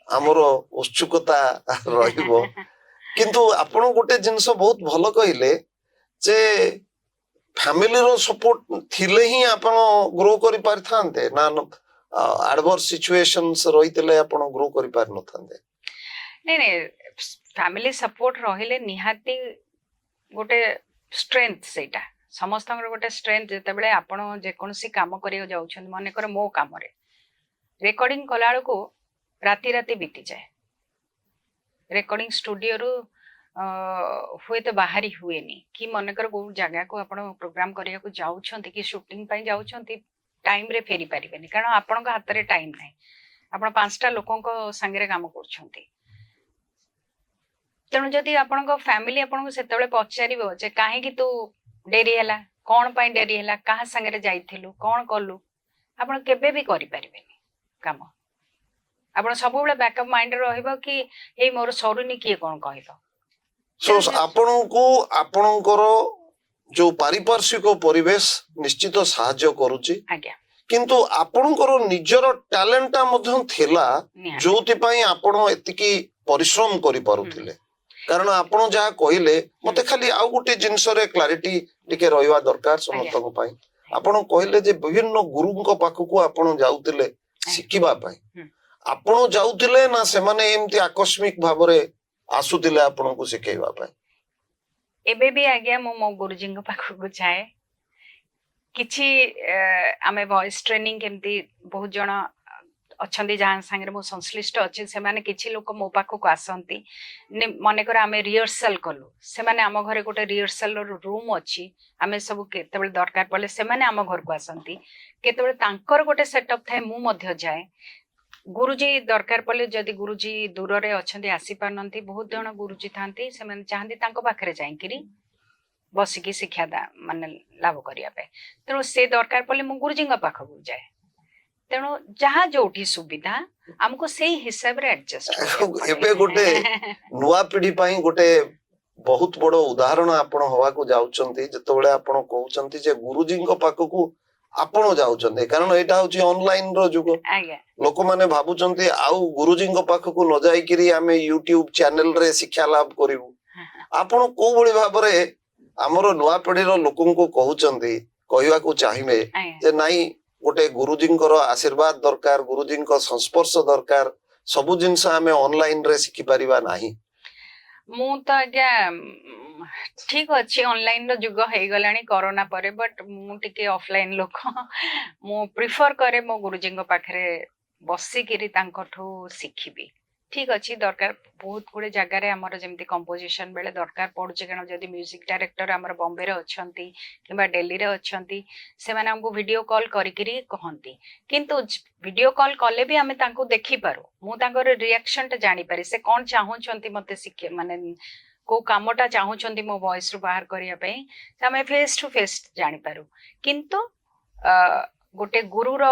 हमर उत्सुकता रहिबो किंतु आपण गोटे जिंस बहुत भलो कहिले जे फैमिली रो सपोर्ट थिले ही आपण ग्रो करि पारथांते ना एडवर्स सिचुएशंस रहितले आपण ग्रो करि पार नथांते नहीं नहीं फैमिली सपोर्ट रहिले निहाती गोटे स्ट्रेंथ सेटा समस्त गोटे स्ट्रेंथ जेते बेले आपण जे कोनसी काम करियो जाउछन माने कर मो काम रे रेकॉर्डिंग कलाळ को राती राती बीती जाए रेकॉर्डिंग स्टूडियो रु हुए तो बाहरी हुए नहीं कि मन कर को जगह को आपण प्रोग्राम करिया को जाउछंती कि शूटिंग पई जाउछंती टाइम रे फेरी पारिबेनी कारण आपण हाथ रे टाइम नाही आपण 5टा लोकन को संगे काम करछंती तेणु जदि आपण फैमिली आपण सेतेबेले पचारिबो जे काहे कि तू डेरी हैला कोन पई डेरी हैला कहा संगे जाइथिलु कोन कलु आपण केबे भी करि पारिबेनी काम आपण सब बेले बैकअप माइंड रहइबो कि ए मोर सरुनी किए कोन कहइबो सो आपण को आपणकर जो पारिपार्श्विक परिवेश निश्चित साहाय्य करूची आज्ञा किंतु आपणकर निजर टैलेंटा मध्य थिला निहाती। जोति पई आपण एतिकी परिश्रम करि पारुथिले कारण आपण जहा कहिले मते खाली आउ गोटे जिंस रे क्लैरिटी टिके रहिवा दरकार समस्तक पई आपण कहिले जे विभिन्न गुरुଙ୍କ पाखकु आपण जाउतिले शिखिबा पई आपण जाउतिले ना से माने एम्ति आकस्मिक भाबरे आसुतिले आपण को शिखेबा पई एबे भी आज्ञा मो गुरुजी पाखक जाए किछि आमे वॉइस ट्रेनिंग केमती बहुत जन अच्छी जहाँ सांगे मो संश्लिष्ट अच्छे से माने किछि लोक मो पाखक आसंती मने कर आमे रिहर्सल कलु से माने आम घरे गोटे रिहर्सल रूम अच्छी आमे सब केतेबेले दरकार पड़े से माने आम घर को आसंती केतेबेले तांकर गोटे सेटअप थाए मु मध्य जाए गुरुजी दरकार पड़े जदि गुरुजी दूर रे अच्छे आसी पारनती बहुत जन गुरुजी थांती से माने चाहती तांको पाखरे जाइकिरी बसिकी शिक्षा माने लाभ करिया पे तेणु से दरकार पड़े मु गुरुजी पाखक जाए तेणु जहाँ जोठी सुविधा हमको से हिसाब रे एडजस्ट एबे गोटे नुआ पीढ़ी पई गोटे बहुत बड़ उदाहरण आपण हवा को जाउचंती जतबेले आपण कहउचंती जे गुरुजींको पाखकु आपण जाउचंती कारण एटा होची ऑनलाइन रो जुग आज्ञा लोक माने भाबुचंती आउ गुरुजींको पाखकु न जाई किरी आमे यूट्यूब चैनल रे शिक्षा लाभ करिवु आपण को बळी भाबरे हमरो नुआ पीढ़ी रो लोकन को कहउचंती कहिवा को चाहिबे जे नाही गोटे गुरुजींकर आशीर्वाद दरकार गुरुजींको संस्पर्श दरकार सबु जिंस आमे ऑनलाइन रे शिखि परिबा नाही मु तो आज्ञा ठीक अच्छी ऑनलाइन रो जुग हे गलानी कोरोना परे बट मु टिके ऑफलाइन लोक मु प्रिफर करे मो गुरुजी पाखरे बसी किरी तांकठू शिखिबी ठीक अच्छी दरकार बहुत गुड़े जगार आमर जमी कंपोजिशन बेले दरकार पड़ुचे कारण जदि म्यूजिक डायरेक्टर आमर बॉम्बे रे अछंती किंबा दिल्ली रे अछंती से माने हमको वीडियो कॉल करिकरी कहंती किंतु वीडियो कॉल कले भी हमें तांको देखि पारो मु तांकर रिएक्शन टा जानि पारी से कोन चाहउछंती मते सिखे माने को कामटा चाहउछंती मो वॉइस रु बाहर करिया पई से हमें फेस टू फेस जानि पारो किंतु गोटे गुरुर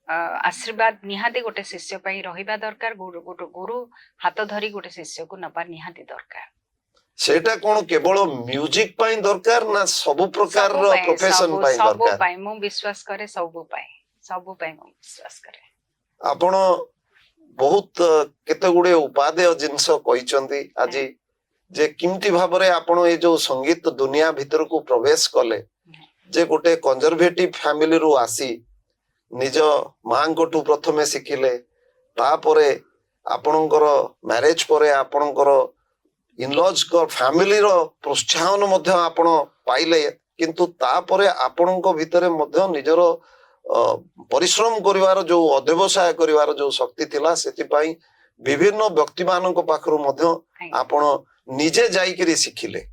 आशीर्वाद निहाती गोटे शिष्य पई रहिबा दरकार गुरु हाथ धरी गोटे शिष्य को नबा निहाती दरकार सेटा कोन केवल म्यूजिक पई दरकार ना सब प्रकार रो प्रोफेशन पई सब दरकार पई मु विश्वास करे सब पई मु विश्वास करे आपण बहुत केते गुडे उपादेय जिंस कहिसंती आज जे किमती भाबरे आपण ए जो संगीत दुनिया भीतर को प्रवेश कले जे गोटे कंजर्वेटिव फैमिली रु आसी निज मां कोठू प्रथमे शिखिले तापरे आपणकर मैरिज परे आपणकर इनलॉज को फैमिली रो प्रोत्साहन मध्य आपण पाइले किंतु तापरे आपणक भितरे मध्य निजर परिश्रम करिवार जो अध्यवसाय करिवार जो शक्ति थिला सेति पई विभिन्न व्यक्ति मानक पाखरु मध्य आपण निजे जाई करी शिखिले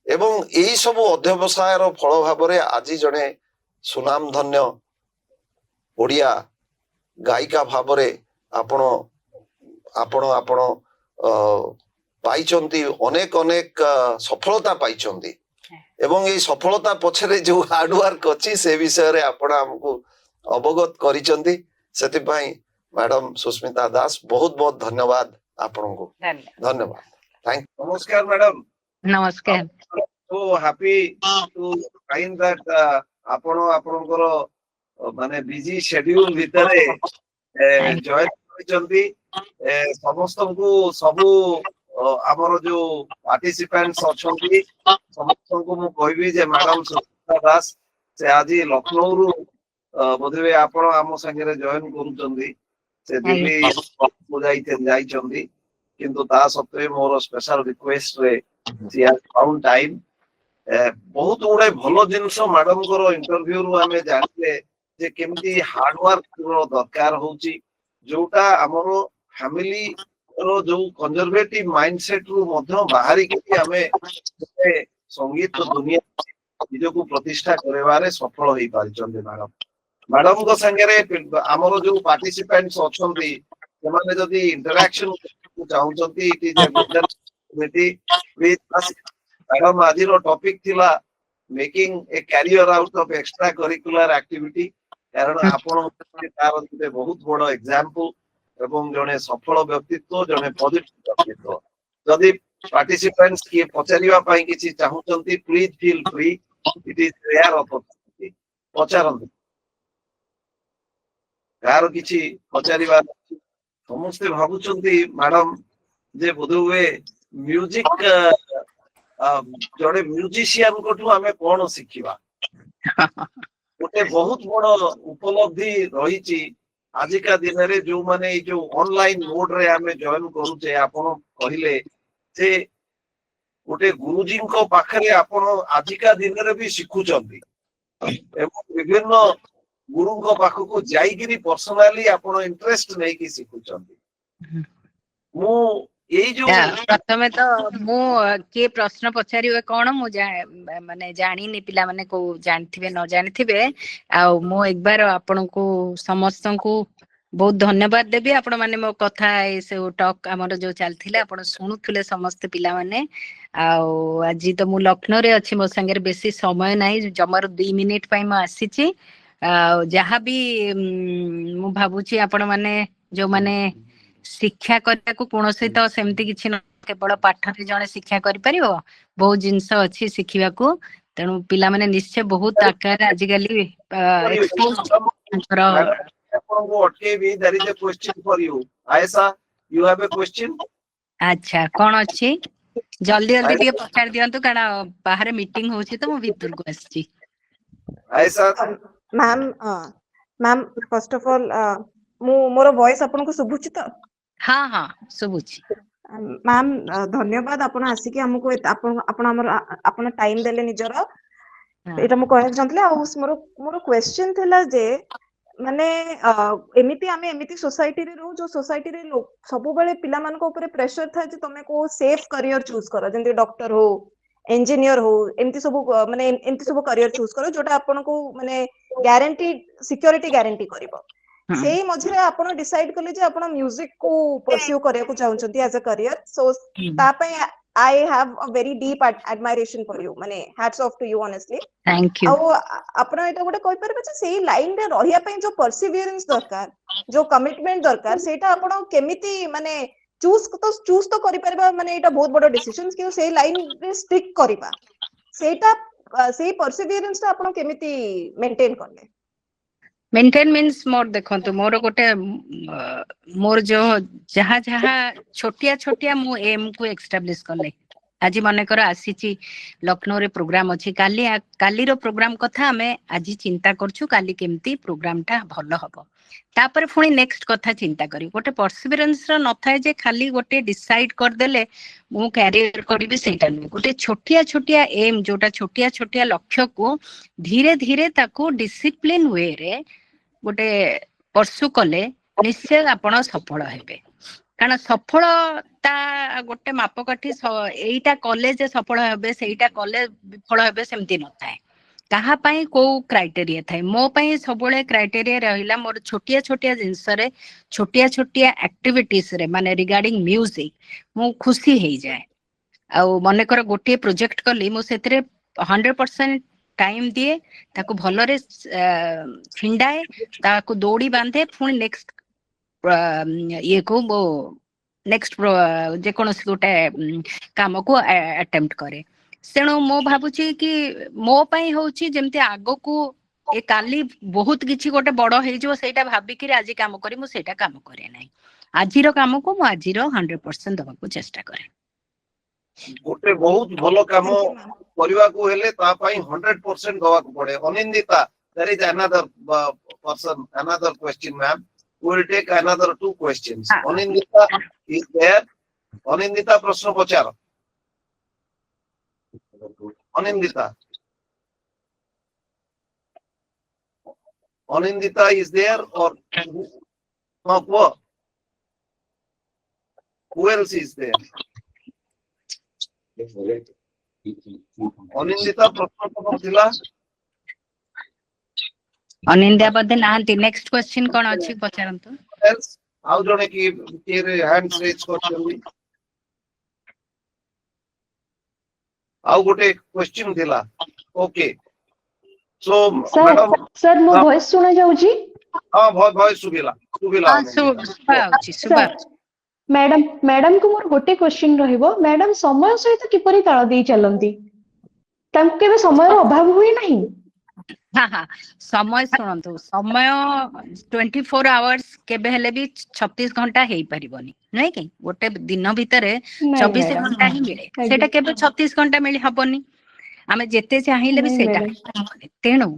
एवं एई सब अध्यवसाय रो फल भाबरे आजि जणे सुनाम धन्य ओडिया गायिका भाबरे आपण आपण आपण पाइचंती अनेक अनेक सफलता पाइचंती एवं ये सफलता पछरे जो हार्ड वर्क अछि से विषय रे आपण हमकु अवगत करिचंती सेति पई मैडम सुस्मिता दास बहुत बहुत धन्यवाद आपन को धन्यवाद थैंक नमस्कार मैडम नमस्कार so happy to find that आपण आपनकर माने बिजी शेड्यूल भितरे जॉइन करिसंती समस्त को सबु हमर जो पार्टिसिपेंट्स अछंती समस्त को मु कहबी जे मैडम सुष्मिता दास से आज लखनऊ रु बोधवे आपण हम संगे जॉइन करूचंती से दिल्ली को जाइचंती किंतु ता सत्वे मोर स्पेशल रिक्वेस्ट रे सी हैज फाउंड टाइम बहुत गुडे भलो जिंस मैडम को इंटरव्यू रु हमें जानले जे केमती हार्ड वर्क रो दरकार होची जोटा हमर फैमिली रो जो कंजर्वेटिव माइंडसेट रु मध्य बाहरी के हमें संगीत दुनिया निज को प्रतिष्ठा करेबारे सफल होई पारिचंदे मैडम मैडम को संगे रे हमर जो पार्टिसिपेंट्स अछंती सेमाने जदी इंटरेक्शन चाहउचंती it is a community with us madam आज रो टॉपिक थिला making a career out of extra curricular activity कारण आपण तार गुटे बहुत बड़ एग्जांपल एवं जने सफल व्यक्तित्व जने पॉजिटिव व्यक्तित्व जदी पार्टिसिपेंट्स के पचारिबा पई किछि चाहउचंती please feel free it is rare opportunity पचारंती कार किछि पचारिबा समस्त भाबुचंती मैडम जे बोधुए म्यूजिक जड़े म्यूजिशियन कोठू हमें कोन सिखिबा गोटे बहुत बड़ उपलब्धि रही आजिका दिन रे जो माने जो ऑनलाइन मोड रे हमें जॉइन करूचे आपण कहिले से गोटे गुरुजी को पाखरे आपण आजिका दिन रे भी सिखुचंती एवं विभिन्न गुरु को पाखको जाईगिरी पर्सनली आपण इंटरेस्ट नै कि सिखुचंती मु एई जो प्रथमे तो मु के प्रश्न पछारिबे कोन मु माने जानि नि पिला माने को जानथिबे न जानथिबे आ मु एक बार आपन को समस्त को बहुत धन्यवाद देबी आपण माने मो कथा से टॉक हमर जो चलथिले आपण सुनुथिले समस्त पिला माने आ आज तो मु लखनऊ रे अछि मो संगे बेसी समय नाही जमर 2 मिनिट पई म आसीची जहाँ भी मु भाबुची आपण माने जो माने शिक्षा करने को कौन से तो सेमती किछि न केवल पाठ रे जने शिक्षा करि परिबो बहुत जिंस अछि शिखिबा को तेनु पिला माने निश्चय बहुत आकार आजिकली एक्सपोज को ओके भी there is a question for you आयसा यू हैव अ क्वेश्चन अच्छा कोन अछि जल्दी जल्दी के पछाड़ दियंतु कारण बाहर मीटिंग होछि तो मु भीतर को आछि आयसा मैम फर्स्ट ऑफ ऑल मोर वॉइस आपन को सुबुछि तो हाँ हाँ सुबुछि मैम धन्यवाद आपण आसिकी हमको आपण हमर आपण टाइम देले निजर एटा मु कहै चाहतले आ मोर क्वेश्चन थिला जे ମାନେ एमिति आमे एमिति सोसाइटी रे रहू जो सोसाइटी रे सब बेले पिला मान को ऊपर प्रेशर था जे तमे को सेफ करियर चूज करो जेंति डॉक्टर हो इंजीनियर हो एमिति सब माने एमिति सब करियर चूज करो जोटा आपन को माने गारंटी सिक्योरिटी गारंटी करिवो सेही मझरे आपण डिसाइड करले जे आपण म्यूजिक को परस्यू करिया को चाहउछंती एज अ करियर सो ता पय I have a very deep admiration for you माने hats off to you honestly thank you ଆଉ ଆପଣ ଏଇଟା ଗୋଟେ କହିପାରିବେ ଯେ ସେଇ ଲାଇନ ରେ ରହିବା ପାଇଁ ଯୋଉ ପରସିଭିୟରେନ୍ସ ଦରକାର ଯୋଉ କମିଟମେଣ୍ଟ ଦରକାର ସେଇଟା ଆପଣ କେମିତି ମାନେ ଚୁଜ ତ କରିପାରିବା ମାନେ ଏଇଟା ବହୁତ ବଡ ଡିସିଜନ କିନ୍ତୁ ସେଇ ଲାଇନ ରେ ଷ୍ଟିକ୍ କରିବା ସେଇଟା ସେଇ ପରସିଭିୟରେନ୍ସ ଟା ଆପଣ କେମିତି ମେଣ୍ଟେନ କଲେ मेंटेन मीन्स मोर देखंतु मोर गोटे मोर जो जहा जहा छोटिया छोटिया मु एम को एस्टैब्लिश करले आज मनकर आसीची लखनऊ रे प्रोग्राम अछि काली काली रो प्रोग्राम कथा हमें आज चिंता करछु काली केमती प्रोग्राम टा भलो हबो तापर पुणी नेक्स्ट कथा चिंता करी गोटे परसिवरेंस रो नथाय जे खाली गोटे डिसाइड कर देले मु कैरियर करबी सेटा नै गोटे छोटिया छोटिया एम जोटा छोटिया छोटिया लक्ष्य को धीरे धीरे ताको डिसिप्लिन वे रे गोटे परसु कले निश्चय आपण सफल हेबे कारण सफलता गोटे मापकाठी एईटा कॉलेज सफल हेबे सेईटा कॉलेज विफल हेबे सेमती नथाय कहा पाई को क्राइटेरिया थाए मो पाई सबले क्राइटेरिया रहिला मोर छोटिया छोटिया जिंस रे छोटिया छोटिया एक्टिविटीज रे माने रिगार्डिंग म्यूजिक मु खुशी हे जाए आ मने कर गोटे प्रोजेक्ट कली मु सेतरे 100% टाइम दिए ताको भलरे फिंडाए ताको दौड़ी बांधे पुणी नेक्स्ट ये को वो नेक्स्ट जे कोनोसी गोटे काम को अटेम्प्ट करे तेणु मो भाबुची कि मो पाई होची जेमते आगो को ए काली बहुत किछि गोटे बड़ हे जो सेटा भाबी कि आज काम करी मु सेटा काम करे नै आजिरो काम को मु आजिरो 100% दबा को चेष्टा करे गोटे बहुत भलो काम करबा को हेले ता पई 100% दवा को पड़े Anindita there is another person another question ma'am we will take another 2 questions Anindita is there Anindita प्रश्न पचार Anindita is there or no who else is there Anindita प्रश्न कौन थिला अनिंदा बदे नांती नेक्स्ट क्वेश्चन कोन अछि पचारंतु else आउ जने की तेरे हैंड्स रेज करछली आउ गोटे क्वेश्चन थिला ओके सो मैडम सर मो वॉइस सुना जाउची हां भॉइस सुबिला हां सुबा मैडम मैडम को मोर गोटे क्वेश्चन रहिबो मैडम समय सहित किपरि ताळ देई चलंती तांको केबे समयर अभाव हुई नहीं हाँ हाँ समय शुणु समय 24 आवर्स केबे हेले भी 36 घंटा हे परिबनी नै कि गोटे दिन भितरे 24 घंटा ही मिले सेटा केबे 36 घंटा मिली हबनी आमे जेते चाहिले भी सेटा तेणु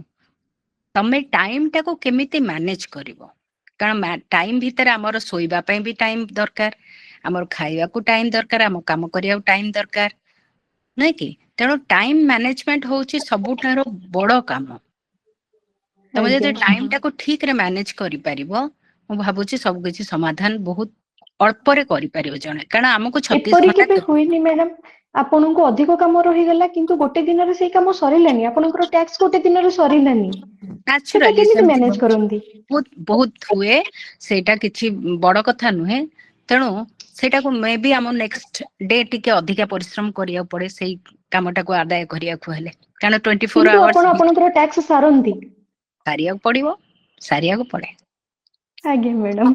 तमे टाइम टाको केमिति मैनेज करिवो कारण टाइम भितर हमर सोइबा पई भी टाइम दरकार हमर खाइबा को टाइम दरकार हम काम करिया टाइम दरकार नै कि तेणु टाइम मैनेजमेंट होची सबुठारो बड़ काम तमे जे टाइम टाको ठीक रे मैनेज करि परिबो मु भाबुची सब किछि समाधान बहुत अल्प रे करि परिबो जने कारण हमको 36 घंटा के होइनी मैडम आपन को अधिक काम रहि गेला किंतु गोटे दिन रे सेई काम सरिलानी आपन को टैक्स गोटे दिन रे सरिलानी नेचुरली केमिति मैनेज करंदी बहुत हुए सेटा किछि बड़ कथा नुहे तेणु सेटा को मे बी हम नेक्स्ट डे टिके अधिक परिश्रम करिया पड़े सेई कामटा को आदाय करिया को हेले कारण 24 आवर्स आपन को टैक्स सारंदी सारिया पड़िबो सारिया को पड़े आगे मैडम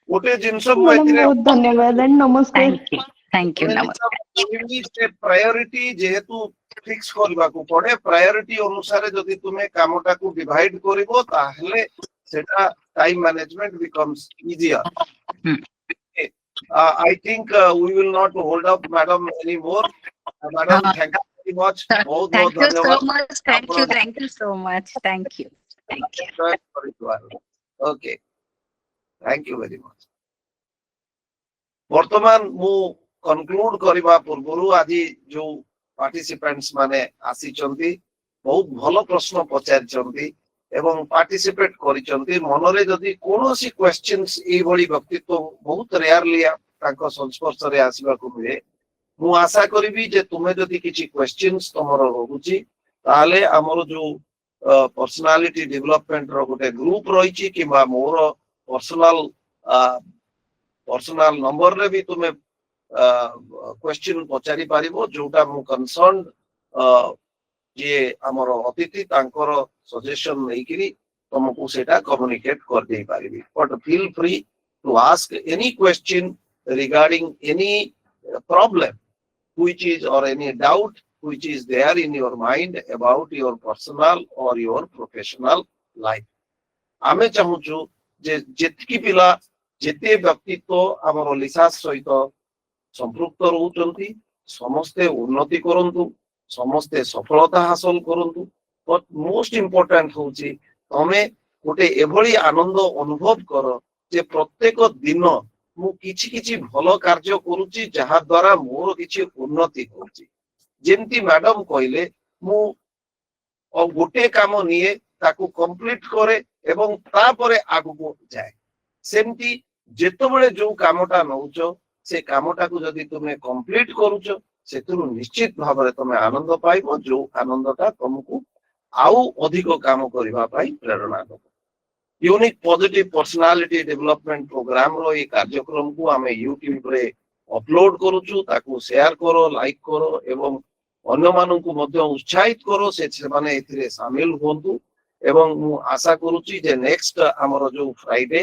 गोटे जिंस मु एथिरे बहुत धन्यवाद एंड नमस्कार थैंक यू नमस्कार प्रायोरिटी जेहेतु फिक्स करबा को पड़े प्रायोरिटी अनुसार जदि तुमे कामटा को डिवाइड करिवो ताहले सेटा time management becomes easier I think we will not hold up madam anymore madam thank you very much thank you so much thank you so much thank you okay thank you very much वर्तमान मु conclude करबा पूर्वरु आजि जो participants माने आसी चंती बहुत भलो प्रश्न पचार चंती ଏବଂ ପାର୍ଟିସିପେଟ କରିଛନ୍ତି ମନରେ ଯଦି କୌଣସି କ୍ୱେଶ୍ଚିନ୍ସ ଏଇଭଳି ବ୍ୟକ୍ତିତ୍ୱ ବହୁତ ରେୟାରଲି ତାଙ୍କ ସଂସ୍ପର୍ଶରେ ଆସିବାକୁ ହୁଏ ମୁଁ ଆଶା କରିବି ଯେ ତୁମେ ଯଦି କିଛି କ୍ୱେଶ୍ଚିନ୍ସ ତମର ରହୁଛି ତାହେଲେ ଆମର ଯୋଉ ପର୍ସନାଲିଟି ଡେଭଲପମେଣ୍ଟ ର ଗୋଟେ ଗ୍ରୁପ ରହିଛି କିମ୍ବା ମୋର ପର୍ସନାଲ ନମ୍ବରରେ ବି ତୁମେ କ୍ୱେଶ୍ଚିନ୍ ପଚାରି ପାରିବ ଯୋଉଟା ମୁଁ କନସର୍ନ ଯିଏ ଆମର ଅତିଥି ତାଙ୍କର ସଜେସନ ନେଇକିରି ତମକୁ ସେଇଟା କମ୍ୟୁନିକେଟ କରିଦେଇ ପାରିବି but feel free to ask any question regarding any problem which is or any doubt which is there in your mind about your personal or your professional life ଆମେ ଚାହୁଁଛୁ ଯେ ଯେତିକି ପିଲା ଯେତେ ବ୍ୟକ୍ତିତ୍ୱ ଆମର ଲିସାସ ସହିତ ସମ୍ପୃକ୍ତ ରହୁଛନ୍ତି ସମସ୍ତେ ଉନ୍ନତି କରନ୍ତୁ ସମସ୍ତେ ସଫଳତା ହାସଲ କରନ୍ତୁ ବଟ୍ ମୋଷ୍ଟ ଇମ୍ପୋର୍ଟାଣ୍ଟ ହଉଛି ତମେ ଗୋଟେ ଏଭଳି ଆନନ୍ଦ ଅନୁଭବ କର ଯେ ପ୍ରତ୍ୟେକ ଦିନ ମୁଁ କିଛି କିଛି ଭଲ କାର୍ଯ୍ୟ କରୁଛି ଯାହା ଦ୍ୱାରା ମୋର କିଛି ଉନ୍ନତି ହଉଛି ଯେମିତି ମ୍ୟାଡମ କହିଲେ ମୁଁ ଗୋଟେ କାମ ନିଏ ତାକୁ କମ୍ପ୍ଲିଟ କରେ ଏବଂ ତାପରେ ଆଗକୁ ଯାଏ ସେମିତି ଯେତେବେଳେ ଯୋଉ କାମଟା ନଉଛ ସେ କାମଟାକୁ ଯଦି ତୁମେ କମ୍ପ୍ଲିଟ କରୁଛ ସେଥିରୁ ନିଶ୍ଚିତ ଭାବରେ ତମେ ଆନନ୍ଦ ପାଇବ ଯୋଉ ଆନନ୍ଦଟା ତମକୁ ଆଉ ଅଧିକ କାମ କରିବା ପାଇଁ ପ୍ରେରଣା ଦେବ unique positive personality development programme रो ये कार्यक्रम को आमे यूट्यूब रे अपलोड करूछु ताकू शेयर करो लाइक करो एवं अन्य मानन को मध्य उत्साहित करो से माने एथिरे शामिल होंतु एवं मु आशा करूची जे नेक्स्ट हमर जो फ्राइडे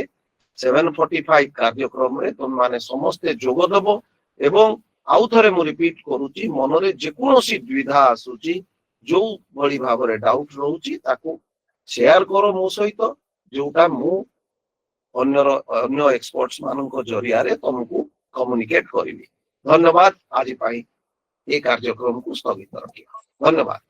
7:45 कार्यक्रम रे तुम माने समस्त जोग देबो एवं आउ थरे मु रिपीट करूची मनरे जे कोनोसी द्विधा आसुची जो भली भाबरे डाउट रहउची ताकू शेयर करो मो सहित जोटा मु अन्य एक्सपर्ट्स मानक जरिया तुमको कम्युनिकेट करी धन्यवाद आज ये कार्यक्रम को स्थगित रखिए धन्यवाद।